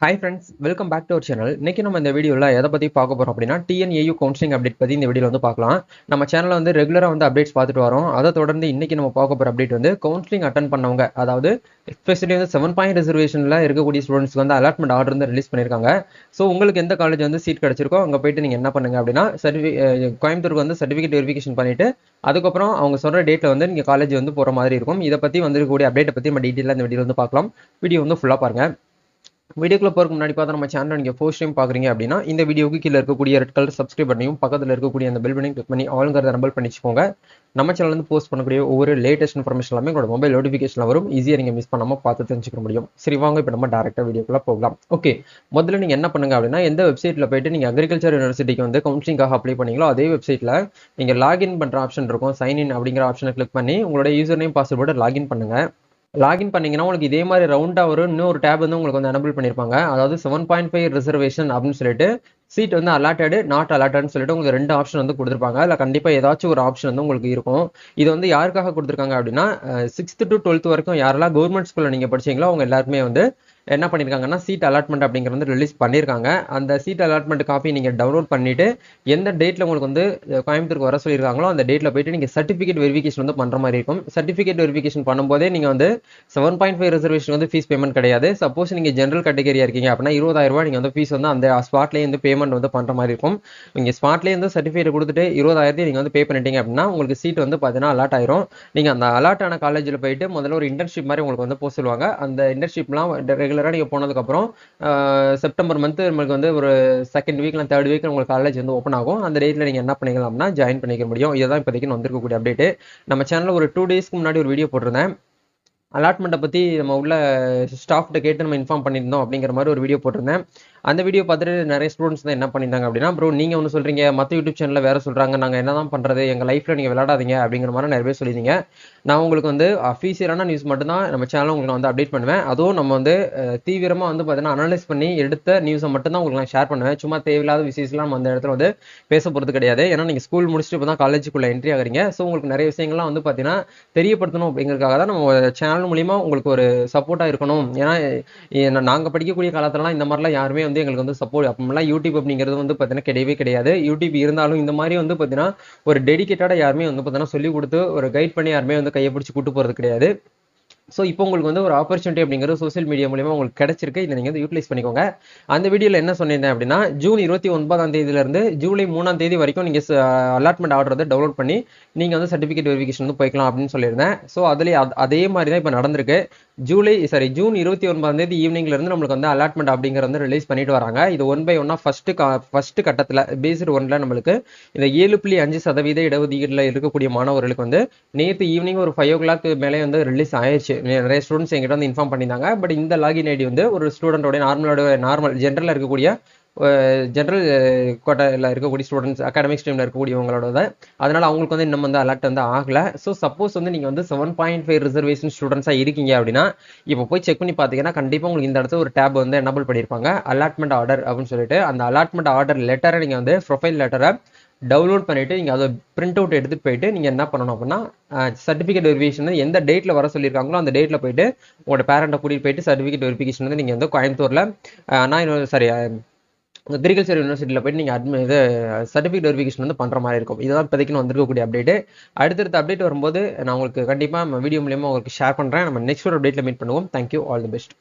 Hi friends, welcome back to our channel. இன்னைக்கு நம்ம இந்த வீடியோவில் எதை பற்றி பார்க்க போகிறோம் அப்படின்னா டிஎன்ஏயு கவுன்சிலிங் அப்டேட் பற்றி இந்த வீடியோவில் வந்து பார்க்கலாம். நம்ம சேனலில் வந்து ரெகுலராக வந்து அப்டேட்ஸ் பார்த்துட்டு வரோம். அதை தொடர்ந்து இன்னைக்கு நம்ம பார்க்க போகிற அப்டேட் வந்து கவுன்சிலிங் அட்டன் பண்ணவங்க, அதாவது எஸ்பெஷலி வந்து 7 பாயிண்ட் ரிசர்வேஷனில் இருக்கக்கூடிய ஸ்டூடெண்ட்ஸ்க்கு வந்து அலாட்மெண்ட் ஆர்டர் வந்து ரிலீஸ் பண்ணியிருக்காங்க. ஸோ உங்களுக்கு எந்த காலேஜ் வந்து சீட் கிடச்சிருக்கோ அங்கே போயிட்டு நீங்கள் என்ன பண்ணுங்க அப்படின்னா கோயம்புத்தூருக்கு வந்து சர்டிஃபிகேட் வெரிஃபிகேஷன் பண்ணிட்டு அதுக்கப்புறம் அவங்க சொல்கிற டேட்டில் வந்து நீங்கள் காலேஜ் வந்து போகிற மாதிரி இருக்கும். இதை பற்றி வந்துருக்கக்கூடிய அப்டேட்டை பற்றி நம்ம டீட்டெயிலாக இந்த வீடியோ வந்து பார்க்கலாம். வீடியோ வந்து ஃபுல்லாக பாருங்கள். வீடியோக்குள்ள போறதுக்கு முன்னாடி பார்த்தா நம்ம சேனல் நீங்க ஃபர்ஸ்ட் டைம் பாக்குறீங்க அப்படின்னா இந்த வீடியோக்கு கீழே இருக்கக்கூடிய ரெட் கலர் சப்ஸ்கிரைப் பண்ணியும் பக்கத்தில் இருக்கக்கூடிய அந்த பெல் பட்டனையும் கிளிக் பண்ணி ஆல்ங்கிறத நம்பர் பண்ணிச்சுக்கோங்க. நம்ம சேனல் வந்து போஸ்ட் பண்ணக்கூடிய ஒவ்வொரு லேட்டஸ்ட் இன்ஃபர்மேஷன் எல்லாமே உங்களோட மொபைல் நோட்டிஃபிகேஷன் வரும். ஈஸியாக நீங்க மிஸ் பண்ணாம பார்த்து தெரிஞ்சுக்க முடியும். சரி, வாங்க இப்போ நம்ம டேரக்டா வீடியோக்குள்ள போகலாம். ஓகே, முதல்ல நீங்க என்ன பண்ணுங்க அப்படின்னா எந்த வெப்சைட்ல போயிட்டு நீங்க அக்ரிகல்ச்சர் யூனிவர்சிட்டிக்கு வந்து கவுன்சிலிங்காக அப்ளை பண்ணீங்களோ அதே வெப்சைட்ல நீங்க லாகின் பண்ற ஆப்ஷன் இருக்கும். சைன் இன் அப்படிங்கிற ஆப்ஷனை கிளிக் பண்ணி உங்களோட யூசர் நேம் பாஸ்வேர்டு லாகின் பண்ணுங்க. லாகின் பண்ணீங்கன்னா உங்களுக்கு இதே மாதிரி ரவுண்டா வரும். இன்னொரு டேப் வந்து உங்களுக்கு வந்து எனபிள் பண்ணிருப்பாங்க. அதாவது 7.5 ரிசர்வேஷன் அப்படின்னு சொல்லிட்டு சீட் வந்து அலாட்டடு நாட் அலாட்டட்னு சொல்லிட்டு உங்களுக்கு 2 ஆப்ஷன் வந்து கொடுத்துருப்பாங்க. அதில் கண்டிப்பா ஏதாச்சும் ஒரு ஆப்ஷன் வந்து உங்களுக்கு இருக்கும். இது வந்து யாருக்காக கொடுத்துருக்காங்க அப்படின்னா 6th to 12th வரைக்கும் யாரெல்லாம் கவர்மெண்ட் ஸ்கூல்ல நீங்க படிச்சீங்களோ அவங்க எல்லாருக்குமே வந்து என்ன பண்ணிருக்காங்கன்னா சீட் அலாட்மெண்ட் அப்படிங்கிறது வந்து ரிலீஸ் பண்ணியிருக்காங்க. அந்த சீட் அலாட்மெண்ட் காப்பி நீங்க டவுன்லோட் பண்ணிட்டு எந்த டேட்ல உங்களுக்கு வந்து கோயம்புத்தூருக்கு வர சொல்லியிருக்காங்களோ அந்த டேட்ல போயிட்டு நீங்க சர்டிஃபிகேட் வெரிஃபிகேஷன் வந்து பண்ற மாதிரி இருக்கும். சர்டிஃபிகேட் வெரிஃபிகேஷன் பண்ணும்போதே நீங்க வந்து 7.5 ரிசர்வேஷன் வந்து ஃபீஸ் பேமெண்ட் கிடையாது. சப்போஸ் நீங்க ஜென்ரல் கேட்டகரியா இருக்கீங்க அப்படின்னா 20,000 ரூபாய் நீங்க வந்து ஃபீஸ் வந்து அந்த ஸ்பாட்லேயே வந்து பேமெண்ட் வந்து பண்ற மாதிரி இருக்கும். நீங்க ஸ்பாட்லேயே வந்து சர்டிஃபிகேட் கொடுத்துட்டு 20,000 நீங்க வந்து பே பண்ணிட்டீங்க அப்படின்னா உங்களுக்கு சீட் வந்து பார்த்தீங்கன்னா அலாட் ஆயிரும். நீங்க அந்த அலாட் ஆன காலேஜில் போயிட்டு முதல்ல ஒரு இன்டர்ன்ஷிப் மாதிரி உங்களுக்கு வந்து போக சொல்லுவாங்க. அந்த இன்டர்ன்ஷிப்லாம் ரெகுலராக நீங்கள் போனதுக்கப்புறம் செப்டம்பர் மந்த் உங்களுக்கு வந்து ஒரு செகண்ட் வீக் இல்லை தேர்ட் வீக் உங்களுக்கு காலேஜ் வந்து ஓப்பன் ஆகும். அந்த டேட்டில் நீங்கள் என்ன பண்ணிக்கலாம்னா ஜாயின் பண்ணிக்க முடியும். இதுதான் இப்போதைக்கு வந்திருக்கக்கூடிய அப்டேட். நம்ம சேனலில் ஒரு 2 டேஸ்க்கு முன்னாடி ஒரு வீடியோ போட்டிருந்தேன். அலாட்மெண்ட்டை பற்றி நம்ம உள்ள ஸ்டாஃப்ட்ட கேட்டு நம்ம இன்ஃபார்ம் பண்ணியிருந்தோம் அப்படிங்கிற மாதிரி ஒரு வீடியோ போட்டிருந்தேன். அந்த வீடியோ பார்த்துட்டு நிறைய ஸ்டூடெண்ட்ஸ் தான் என்ன பண்ணியிருந்தாங்க அப்படின்னா, ப்ரோ நீங்கள் ஒன்று சொல்கிறீங்க, மற்ற யூடியூப் சேனலில் வேறு சொல்கிறாங்க, நாங்கள் என்ன தான் பண்ணுறது, எங்கள் லைஃப்பில் நீங்கள் விளையாடாதீங்க அப்படிங்கிற மாதிரி நிறைய பேர் சொல்லியிருந்தீங்க. நான் உங்களுக்கு வந்து அஃபீஷியலான நியூஸ் மட்டும்தான் நம்ம சேனலில் உங்களுக்கு நான் வந்து அப்டேட் பண்ணுவேன். அதுவும் நம்ம வந்து தீவிரமாக வந்து பார்த்தீங்கன்னா அனலைஸ் பண்ணி எடுத்த நியூஸை மட்டும் தான் உங்களுக்கு நான் ஷேர் பண்ணுவேன். சும்மா தேவையில்லாத விஷயம்லாம் நம்ம அந்த இடத்துல வந்து பேச போகிறது கிடையாது. ஏன்னா நீங்கள் ஸ்கூல் முடிச்சுட்டு இப்போ தான் காலேஜுக்குள்ளே என்ட்ரி ஆகிறீங்க. ஸோ உங்களுக்கு நிறைய விஷயங்கள்லாம் வந்து பார்த்தீங்கன்னா தெரியப்படுத்தணும் அப்படிங்கிறதுக்காக தான் நம்ம சேனல் மூலிமா உங்களுக்கு ஒரு சப்போர்ட்டாக இருக்கணும். ஏன்னா நாங்கள் படிக்கக்கூடிய காலத்துலலாம் இந்த மாதிரிலாம் யாருமே வந்து எங்களுக்கு வந்து சப்போர்ட் அப்பமெல்லாம் யூடியூப் அப்படிங்கிறது வந்து பார்த்தீங்கன்னா கிடையவே கிடையாது. யூடியூப் இருந்தாலும் இந்த மாதிரி வந்து பார்த்தீங்கன்னா ஒரு டெடிக்கேட்டடாக யாருமே வந்து பார்த்தீங்கன்னா சொல்லி கொடுத்து ஒரு கைட் பண்ணி யாருமே வந்து கையை பிடிச்சி கூட்டு போகிறது கிடையாது. ஸோ இப்போ உங்களுக்கு வந்து ஒரு ஆப்பர்ச்சுனிட்டி அப்படிங்கிறது சோசியல் மீடியா மூலியமா உங்களுக்கு கிடைச்சிருக்கு. இதை நீங்கள் வந்து யூட்டிலைஸ் பண்ணிக்கோங்க. அந்த வீடியோவில் என்ன சொன்னேன் அப்படின்னா ஜூன் 29ஆம் தேதியிலிருந்து ஜூலை 3ஆம் தேதி வரைக்கும் நீங்கள் அலாட்மெண்ட் ஆர்டர் வந்து டவுன்லோட் பண்ணி நீங்கள் வந்து சர்டிஃபிகேட் வெரிஃபிகேஷன் வந்து போய்க்கலாம் அப்படின்னு சொல்லியிருந்தேன். ஸோ அதுலேயே அதே மாதிரி தான் இப்போ நடந்திருக்கு. ஜூன் 29ஆம் தேதி ஈவினிங்ல இருந்து நம்மளுக்கு வந்து அலாட்மெண்ட் அப்படிங்கிறது வந்து ரிலீஸ் பண்ணிட்டு வராங்க. இது 1 by 1 ஃபர்ஸ்ட் கட்டத்தில் பேஸ்டு 1ல நம்மளுக்கு இந்த 7.5% இடஒதுக்கீடுல இருக்கக்கூடிய மாணவர்களுக்கு வந்து நேற்று ஈவினிங் ஒரு 5 o'clock மேலே வந்து ரிலீஸ் ஆயிடுச்சு. நிறைய ஸ்டூடெண்ட்ஸ் எங்கிட்ட வந்து இன்ஃபார்ம் பண்ணியிருந்தாங்க. பட் இந்த லாகின் ஐடி வந்து ஒரு ஸ்டூடெண்டோட நார்மல் ஜென்ரலில் இருக்கக்கூடிய ஜென்ரல் கோட்டாவில் இருக்கக்கூடிய ஸ்டூடெண்ட்ஸ் அகாடமிக் ஸ்ட்ரீமில் இருக்கக்கூடியவங்களோட, அதனால அவங்களுக்கு வந்து இன்னும் வந்து அலர்ட் வந்து ஆகலை. ஸோ சப்போஸ் வந்து நீங்கள் வந்து 7.5 ரிசர்வேஷன் ஸ்டூடெண்ட்ஸாக இருக்கீங்க அப்படின்னா இப்போ போய் செக் பண்ணி பார்த்தீங்கன்னா கண்டிப்பாக உங்களுக்கு இந்த இடத்துல ஒரு டேப் வந்து எனபிள் பண்ணியிருப்பாங்க, அலாட்மெண்ட் ஆர்டர் அப்படின்னு சொல்லிட்டு. அந்த அலாட்மெண்ட் ஆர்டர் லெட்டரை நீங்கள் வந்து ப்ரொஃபைல் லெட்டரை டவுன்லோட் பண்ணிட்டு நீங்கள் அதை பிரிண்ட் அவுட் எடுத்துட்டு போயிட்டு நீங்கள் என்ன பண்ணணும் அப்படின்னா சர்டிஃபிகேட் வெரிஃபிகேஷன் எந்த டேட்டில் வர சொல்லியிருக்காங்களோ அந்த டேட்டில் போயிட்டு உங்களோட பேரண்ட்டை கூட்டிகிட்டு போயிட்டு சர்டிஃபிகேட் வெரிஃபிகேஷன் வந்து நீங்கள் வந்து கோயம்புத்தூரில் அக்ரிகல்ச்சர் யூனிவர்சிட்டியில் போயிட்டு நீங்கள் இது சர்டிஃபிகேட் வெரிஃபிகேஷன் வந்து பண்ணுற மாதிரி இருக்கும். இதுதான் இப்போதைக்கு வந்திருக்கக்கூடிய அப்டேட். அடுத்தடுத்த அப்டேட் வரும்போது நான் உங்களுக்கு கண்டிப்பாக வீடியோ மூலியமாக உங்களுக்கு ஷேர் பண்ணுறேன். நம்ம நெக்ஸ்ட் ஒரு அப்டேட்டில் மீட் பண்ணுவோம். Thank you, all the best.